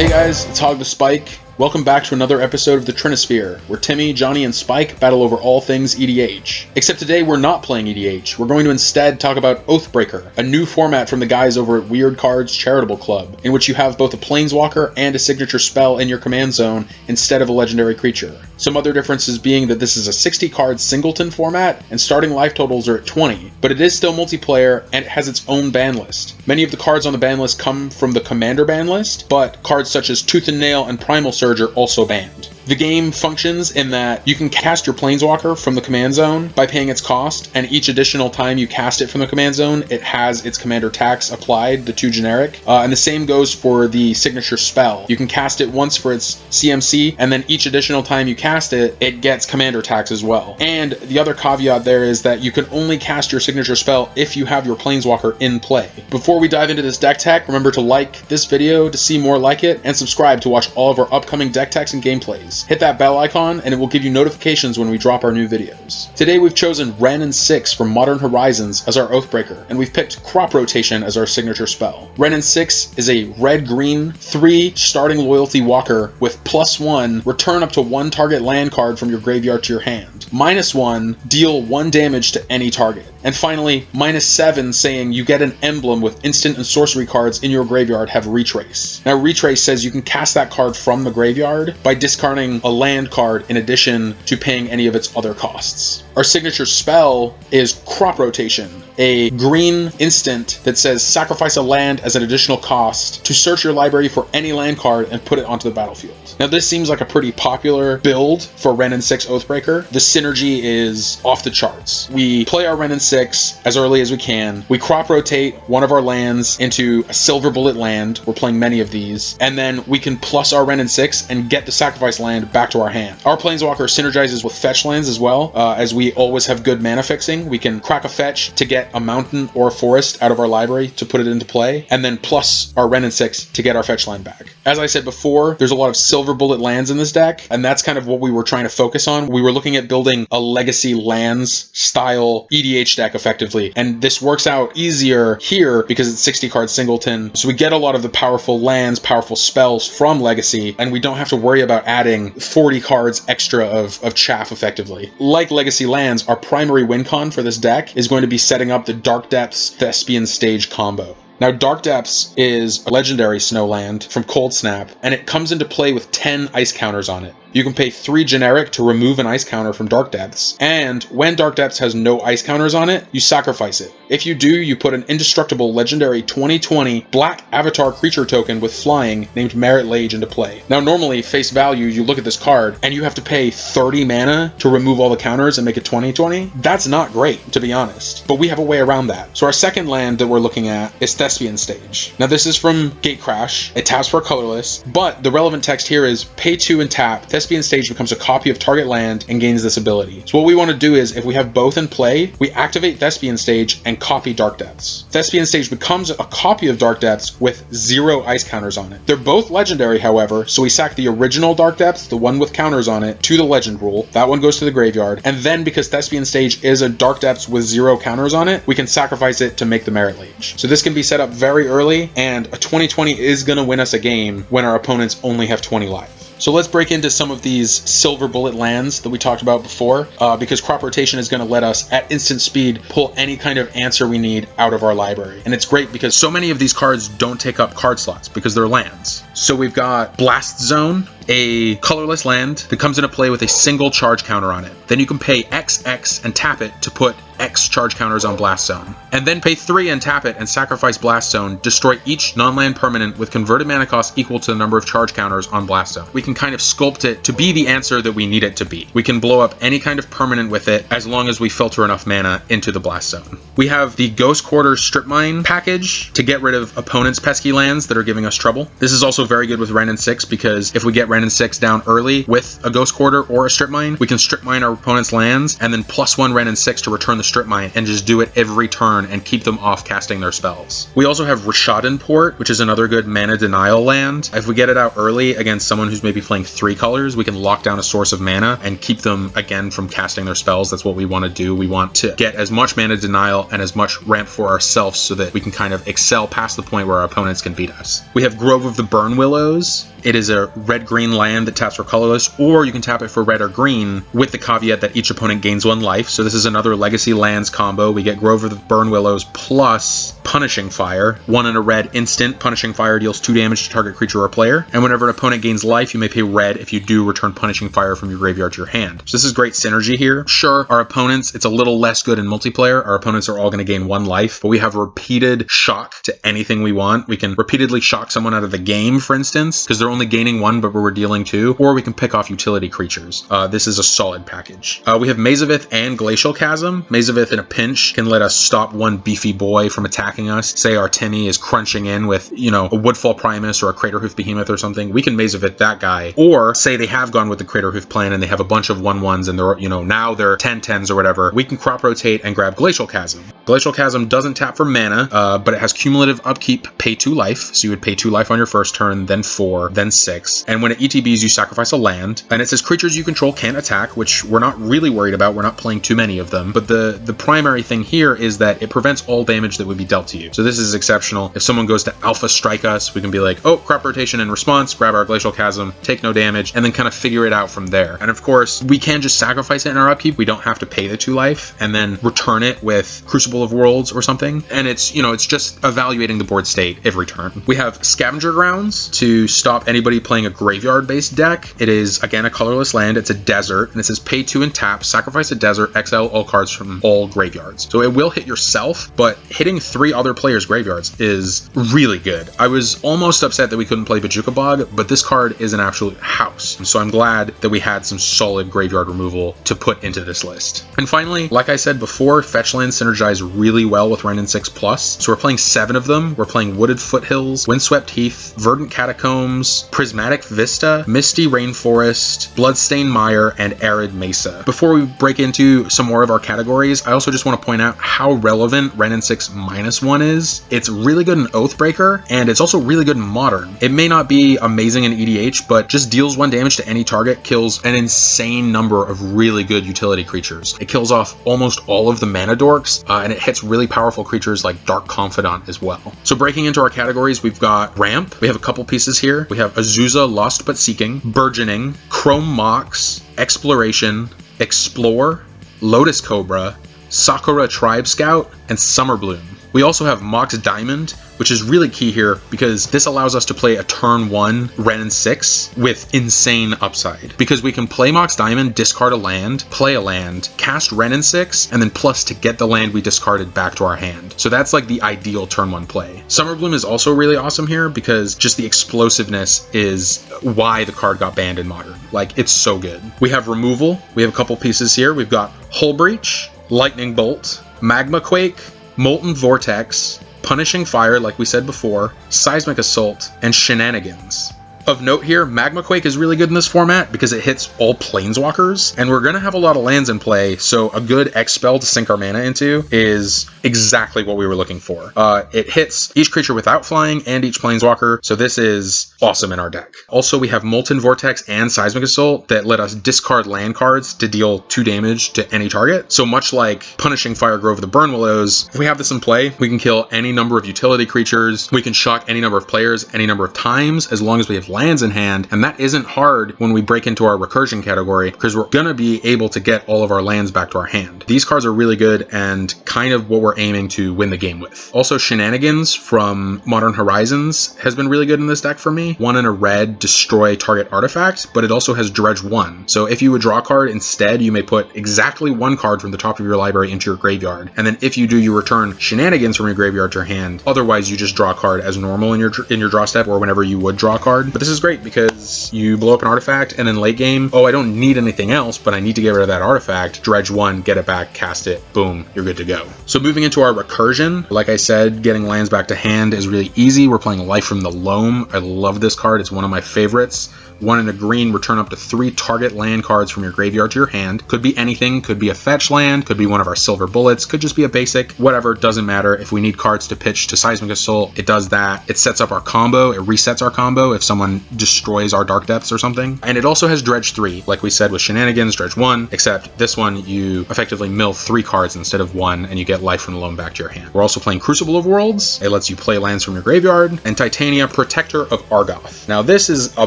Hey guys, it's Hog the Spike. Welcome back to another episode of the Trinisphere, where Timmy, Johnny, and Spike battle over all things EDH. Except today we're not playing EDH. We're going to instead talk about Oathbreaker, a new format from the guys over at Weird Cards Charitable Club, in which you have both a planeswalker and a signature spell in your command zone instead of a legendary creature. Some other differences being that this is a 60-card singleton format, and starting life totals are at 20, but it is still multiplayer and it has its own ban list. Many of the cards on the ban list come from the Commander ban list, but cards such as Tooth and Nail and Primal Surge are also banned. The game functions in that you can cast your planeswalker from the command zone by paying its cost, and each additional time you cast it from the command zone, it has its commander tax applied, the 2 generic, and the same goes for the signature spell. You can cast it once for its CMC, and then each additional time you cast it, it gets commander tax as well. And the other caveat there is that you can only cast your signature spell if you have your planeswalker in play. Before we dive into this deck tech, remember to like this video to see more like it, and subscribe to watch all of our upcoming deck techs and gameplays. Hit that bell icon and it will give you notifications when we drop our new videos. Today we've chosen Wrenn and 6 from Modern Horizons as our Oathbreaker, and we've picked Crop Rotation as our signature spell. Wrenn and 6 is a red-green 3 starting loyalty walker with +1, return up to 1 target land card from your graveyard to your hand. -1, deal 1 damage to any target. And finally, -7, saying you get an emblem with instant and sorcery cards in your graveyard have Retrace. Now Retrace says you can cast that card from the graveyard by discarding a land card in addition to paying any of its other costs. Our signature spell is Crop Rotation, a green instant that says sacrifice a land as an additional cost to search your library for any land card and put it onto the battlefield. Now this seems like a pretty popular build for Wrenn and 6 Oathbreaker. The synergy is off the charts. We play our Wrenn and 6 as early as we can. We crop rotate one of our lands into a silver bullet land. We're playing many of these. And then we can plus our Wrenn and 6 and get the sacrifice land back to our hand. Our planeswalker synergizes with fetch lands as well, as we always have good mana fixing. We can crack a fetch to get a mountain or a forest out of our library to put it into play, and then plus our Wrenn and 6 to get our fetch land back. As I said before, there's a lot of silver bullet lands in this deck, and that's kind of what we were trying to focus on. We were looking at building a legacy lands style EDH deck effectively, and this works out easier here because it's 60 card singleton, so we get a lot of the powerful lands, powerful spells from legacy, and we don't have to worry about adding 40 cards extra of chaff effectively. Like legacy lands, our primary win con for this deck is going to be setting up the Dark Depths Thespian Stage combo. Now, Dark Depths is a legendary snowland from Cold Snap, and it comes into play with 10 ice counters on it. You can pay 3 generic to remove an ice counter from Dark Depths, and when Dark Depths has no ice counters on it, you sacrifice it. If you do, you put an Indestructible legendary 2020 black avatar creature token with flying named Marit Lage into play. Now, normally, face value, you look at this card, and you have to pay 30 mana to remove all the counters and make it 2020. That's not great, to be honest, but we have a way around that. So our second land that we're looking at is Thespian Stage. Now, this is from Gatecrash. It taps for a colorless, but the relevant text here is pay 2 and tap. Thespian Stage becomes a copy of target land and gains this ability. So what we want to do is, if we have both in play, we activate Thespian Stage and copy Dark Depths. Thespian Stage becomes a copy of Dark Depths with 0 ice counters on it. They're both legendary, however, so we sack the original Dark Depths, the one with counters on it, to the legend rule. That one goes to the graveyard. And then, because Thespian Stage is a Dark Depths with 0 counters on it, we can sacrifice it to make the Marit Lage. So this can be set up very early, and a 2020 is going to win us a game when our opponents only have 20 life. So let's break into some of these silver bullet lands that we talked about before, because crop rotation is going to let us, at instant speed, pull any kind of answer we need out of our library. And it's great because so many of these cards don't take up card slots because they're lands. So we've got Blast Zone, a colorless land that comes into play with a single charge counter on it. Then you can pay XX and tap it to put X charge counters on Blast Zone. And then pay 3 and tap it and sacrifice Blast Zone, destroy each non-land permanent with converted mana cost equal to the number of charge counters on Blast Zone. We can kind of sculpt it to be the answer that we need it to be. We can blow up any kind of permanent with it as long as we filter enough mana into the Blast Zone. We have the Ghost Quarter Strip Mine package to get rid of opponents' pesky lands that are giving us trouble. This is also very good with Wrenn and 6 because if we get Wrenn and 6 down early with a Ghost Quarter or a Strip Mine, we can Strip Mine our opponent's lands and then +1 Wrenn and 6 to return the Strip Mine and just do it every turn and keep them off casting their spells. We also have Rishadan Port, which is another good mana denial land. If we get it out early against someone who's maybe playing 3 colors, we can lock down a source of mana and keep them again from casting their spells. That's what we want to do. We want to get as much mana denial and as much ramp for ourselves so that we can kind of excel past the point where our opponents can beat us. We have Grove of the Burn Willows, It is a red-green land that taps for colorless, or you can tap it for red or green with the caveat that each opponent gains 1 life. So this is another Legacy Lands combo. We get Grove of the Burn Willows plus Punishing Fire. 1 and a red instant. Punishing Fire deals 2 damage to target creature or player. And whenever an opponent gains life, you may pay red if you do return Punishing Fire from your graveyard to your hand. So this is great synergy here. Sure, our opponents, it's a little less good in multiplayer. Our opponents are all going to gain 1 life, but we have repeated shock to anything we want. We can repeatedly shock someone out of the game, for instance, because they're only gaining 1, but we're dealing 2, or we can pick off utility creatures. This is a solid package. We have Mazavith and Glacial Chasm. Mazavith in a pinch can let us stop one beefy boy from attacking us. Say our Timmy is crunching in with, you know, a Woodfall Primus or a Craterhoof Behemoth or something. We can Mazavith that guy. Or say they have gone with the Craterhoof plan and they have a bunch of 1/1s and they're, you know, now they're 10/10s or whatever. We can crop rotate and grab Glacial Chasm. Glacial Chasm doesn't tap for mana, but it has cumulative upkeep, pay 2 life. So you would pay 2 life on your first turn, then 4, then 6. And when it ETBs, you sacrifice a land. And it says creatures you control can't attack, which we're not really worried about. We're not playing too many of them. But the primary thing here is that it prevents all damage that would be dealt to you. So this is exceptional. If someone goes to Alpha Strike us, we can be like, oh, crop rotation in response, grab our Glacial Chasm, take no damage, and then kind of figure it out from there. And of course, we can just sacrifice it in our upkeep. We don't have to pay the 2 life and then return it with Crucible of Worlds or something. And it's, you know, it's just evaluating the board state every turn. We have Scavenger Grounds to stop anybody playing a graveyard-based deck. It is, again, a colorless land. It's a desert, and it says pay 2 and tap, sacrifice a desert, exile all cards from all graveyards. So it will hit yourself, but hitting 3 other players' graveyards is really good. I was almost upset that we couldn't play Bajuka Bog, but this card is an absolute house. So I'm glad that we had some solid graveyard removal to put into this list. And finally, like I said before, fetch lands synergize really well with Wrenn 6+. So we're playing 7 of them. We're playing Wooded Foothills, Windswept Heath, Verdant Catacombs, Prismatic Vista, Misty Rainforest, Bloodstained Mire, and Arid Mesa. Before we break into some more of our categories, I also just want to point out how relevant Wrenn 6-1 is. It's really good in Oathbreaker, and it's also really good in Modern. It may not be amazing in EDH, but just deals 1 damage to any target, kills an insane number of really good utility creatures. It kills off almost all of the mana dorks, and it hits really powerful creatures like Dark Confidant as well. So breaking into our categories, we've got Ramp. We have a couple pieces here. We have Azusa Lost But Seeking, Burgeoning, Chrome Mox, Exploration, Explore, Lotus Cobra, Sakura Tribe Scout, and Summer Bloom. We also have Mox Diamond, which is really key here because this allows us to play a turn 1 Wrenn 6 with insane upside. Because we can play Mox Diamond, discard a land, play a land, cast Wrenn 6, and then plus to get the land we discarded back to our hand. So that's like the ideal turn 1 play. Summer Bloom is also really awesome here because just the explosiveness is why the card got banned in Modern. Like, it's so good. We have removal. We have a couple pieces here. We've got Hull Breach, Lightning Bolt, Magma Quake, Molten Vortex, Punishing Fire, like we said before, Seismic Assault, and Shenanigans. Of note here, Magma Quake is really good in this format because it hits all planeswalkers, and we're going to have a lot of lands in play, so a good X spell to sink our mana into is exactly what we were looking for. It hits each creature without flying and each planeswalker, so this is awesome in our deck. Also, we have Molten Vortex and Seismic Assault that let us discard land cards to deal 2 damage to any target. So much like Punishing Fire, Grove of the Burn Willows, if we have this in play, we can kill any number of utility creatures, we can shock any number of players any number of times as long as we have lands in hand, and that isn't hard when we break into our recursion category because we're gonna be able to get all of our lands back to our hand. These cards are really good and kind of what we're aiming to win the game with. Also, Shenanigans from Modern Horizons has been really good in this deck for me. 1 and a red, destroy target artifact, but it also has Dredge 1. So if you would draw a card instead, you may put exactly 1 card from the top of your library into your graveyard, and then if you do, you return Shenanigans from your graveyard to your hand. Otherwise, you just draw a card as normal in your draw step or whenever you would draw a card. But this is great because you blow up an artifact and then late game, oh, I don't need anything else, but I need to get rid of that artifact. Dredge 1, get it back, cast it, boom, you're good to go. So moving into our recursion, like I said, getting lands back to hand is really easy. We're playing Life from the Loam. I love this card. It's one of my favorites. 1 and a green, return up to 3 target land cards from your graveyard to your hand. Could be anything, could be a fetch land, could be one of our silver bullets, could just be a basic, whatever, doesn't matter. If we need cards to pitch to Seismic Assault, it does that. It sets up our combo, it resets our combo if someone destroys our Dark Depths or something. And it also has Dredge 3, like we said with Shenanigans, Dredge 1, except this one you effectively mill 3 cards instead of 1, and you get Life from the Loam back to your hand. We're also playing Crucible of Worlds. It lets you play lands from your graveyard, and Titania, Protector of Argoth. Now this is a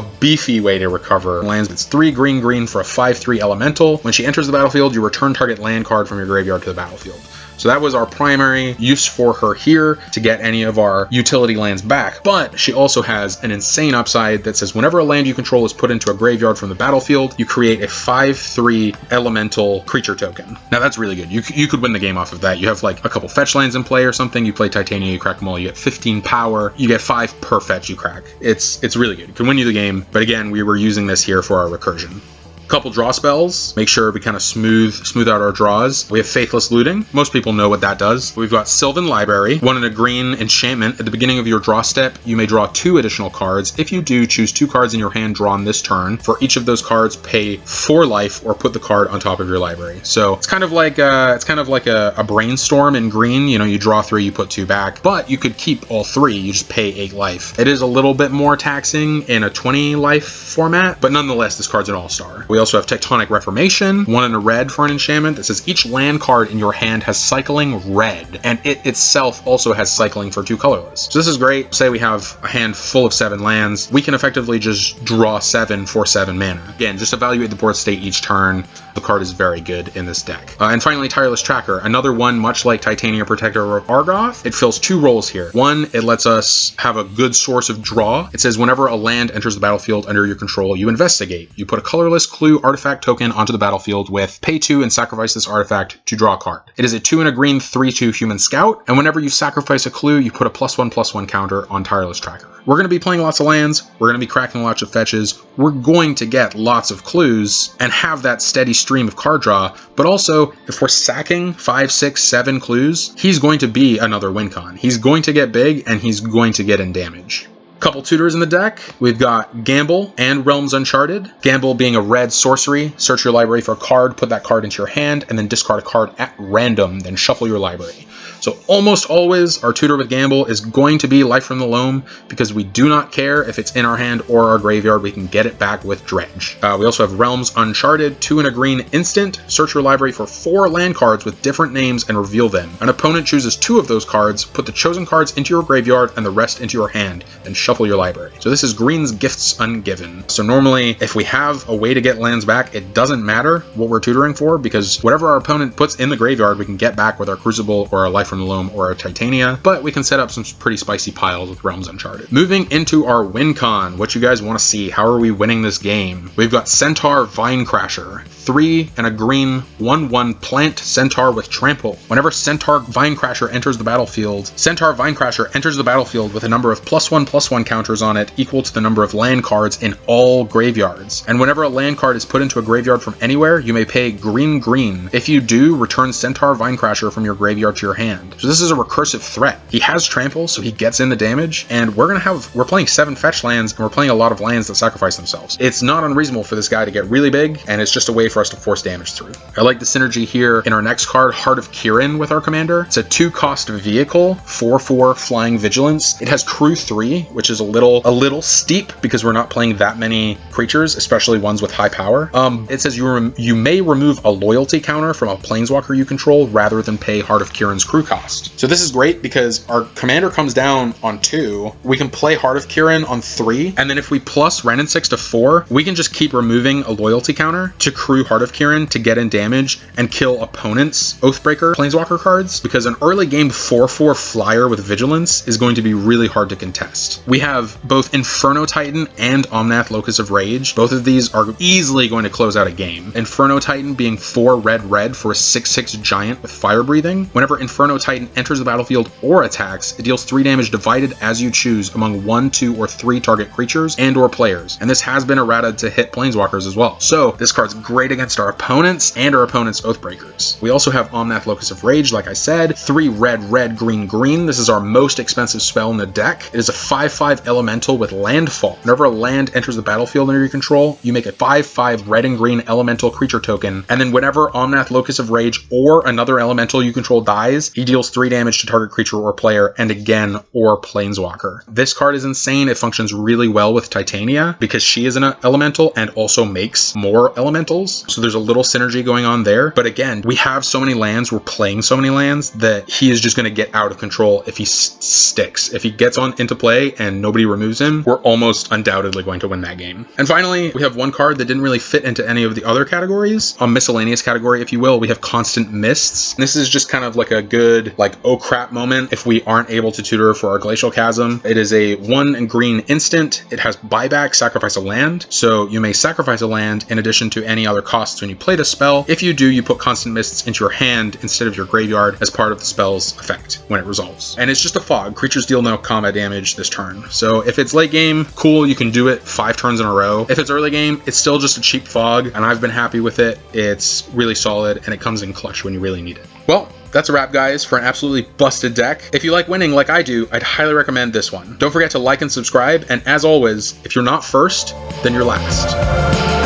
beefy way to recover lands. It's 3 green for a 5/3 elemental. When she enters the battlefield, you return target land card from your graveyard to the battlefield. So that was our primary use for her here, to get any of our utility lands back. But she also has an insane upside that says whenever a land you control is put into a graveyard from the battlefield, you create a 5/3 elemental creature token. Now that's really good. You could win the game off of that. You have like a couple fetch lands in play or something. You play Titania, you crack them all. You get 15 power. You get 5 per fetch you crack. It's really good. It can win you the game. But again, we were using this here for our recursion. Couple draw spells, make sure we kind of smooth out our draws. We have Faithless Looting. Most people know what that does. We've got Sylvan Library, 1 and a green enchantment. At the beginning of your draw step, you may draw 2 additional cards. If you do, choose 2 cards in your hand drawn this turn. For each of those cards, pay 4 life or put the card on top of your library. So it's kind of like a brainstorm in green. You know, you draw 3, you put 2 back, but you could keep all 3. You just pay 8 life. It is a little bit more taxing in a 20 life format, but nonetheless, this card's an all-star. We also have Tectonic Reformation, 1 and a red for an enchantment that says each land card in your hand has cycling red, and it itself also has cycling for 2 colorless. So this is great. Say we have a hand full of 7 lands, we can effectively just draw 7 for 7 mana. Again, just evaluate the board state each turn. The card is very good in this deck. And finally, Tireless Tracker, another one much like Titania, Protector of Argoth. It fills 2 roles here. 1, it lets us have a good source of draw. It says whenever a land enters the battlefield under your control, you investigate. You put a colorless clue artifact token onto the battlefield with pay 2 and sacrifice this artifact to draw a card. It is a 2 and a green 3/2 human scout, and whenever you sacrifice a clue, you put a +1/+1 counter on Tireless Tracker. We're going to be playing lots of lands, we're going to be cracking lots of fetches, we're going to get lots of clues and have that steady stream of card draw, but also if we're sacking 5, 6, 7 clues, he's going to be another win con. He's going to get big and he's going to get in damage. Couple tutors in the deck. We've got Gamble and Realms Uncharted. Gamble being a red sorcery. Search your library for a card, put that card into your hand, and then discard a card at random, then shuffle your library. So almost always our tutor with Gamble is going to be Life from the Loam, because we do not care if it's in our hand or our graveyard, we can get it back with Dredge. We also have Realms Uncharted, 2 and a green instant. Search your library for 4 land cards with different names and reveal them. An opponent chooses 2 of those cards, put the chosen cards into your graveyard and the rest into your hand, then shuffle your library. So this is green's Gifts Ungiven. So normally if we have a way to get lands back, it doesn't matter what we're tutoring for, because whatever our opponent puts in the graveyard, we can get back with our Crucible or our Life from the Loam or our Titania, but we can set up some pretty spicy piles with Realms Uncharted. Moving into our win con, what you guys want to see, how are we winning this game? We've got Centaur Vinecrasher, 3 and a green 1/1 plant Centaur with trample. Whenever Centaur Vinecrasher enters the battlefield, Centaur Vinecrasher enters the battlefield with a number of +1/+1 counters on it equal to the number of land cards in all graveyards. And whenever a land card is put into a graveyard from anywhere, you may pay green. If you do, return Centaur Vinecrasher from your graveyard to your hand. So this is a recursive threat. He has trample, so he gets in the damage, and we're playing 7 fetch lands, and we're playing a lot of lands that sacrifice themselves. It's not unreasonable for this guy to get really big, and it's just a way for us to force damage through. I like the synergy here in our next card, Heart of Kirin with our commander. It's a 2-cost vehicle, 4/4 flying vigilance. It has crew 3, which is a little steep because we're not playing that many creatures, especially ones with high power. It says you may remove a loyalty counter from a planeswalker you control rather than pay Heart of Kirin's crew cost. So this is great because our commander comes down on 2. We can play Heart of Kirin on 3, and then if we plus Wrenn and 6 to 4, we can just keep removing a loyalty counter to crew Heart of Kirin to get in damage and kill opponents' Oathbreaker planeswalker cards, because an early game 4/4 flyer with vigilance is going to be really hard to contest. We have both Inferno Titan and Omnath Locus of Rage. Both of these are easily going to close out a game. Inferno Titan being 4 red for a 6/6 giant with fire breathing. Whenever Inferno Titan enters the battlefield or attacks, it deals 3 damage divided as you choose among 1, 2, or 3 target creatures and or players. And this has been errata to hit planeswalkers as well. So this card's great against our opponents and our opponent's Oathbreakers. We also have Omnath Locus of Rage, like I said, 3 red, green. This is our most expensive spell in the deck. It is a 5/5 elemental with landfall. Whenever a land enters the battlefield under your control, you make a 5/5 red and green elemental creature token, and then whenever Omnath Locus of Rage or another elemental you control dies, he deals 3 damage to target creature or player, and again, or planeswalker. This card is insane. It functions really well with Titania because she is an elemental and also makes more elementals. So there's a little synergy going on there. But again, we have so many lands, we're playing so many lands that he is just going to get out of control if he sticks. If he gets on into play and nobody removes him, we're almost undoubtedly going to win that game. And finally, we have one card that didn't really fit into any of the other categories. A miscellaneous category, if you will, we have Constant Mists. This is just kind of like a good, like, oh crap moment if we aren't able to tutor for our Glacial Chasm. It is a 1 green instant. It has buyback, sacrifice a land. So you may sacrifice a land in addition to any other costs when you play the spell. If you do, you put Constant Mists into your hand instead of your graveyard as part of the spell's effect when it resolves. And it's just a fog. Creatures deal no combat damage this turn. So if it's late game, cool, you can do it 5 turns in a row. If it's early game, it's still just a cheap fog, and I've been happy with it. It's really solid, and it comes in clutch when you really need it. Well, that's a wrap, guys, for an absolutely busted deck. If you like winning like I do, I'd highly recommend this one. Don't forget to like and subscribe, and as always, if you're not first, then you're last.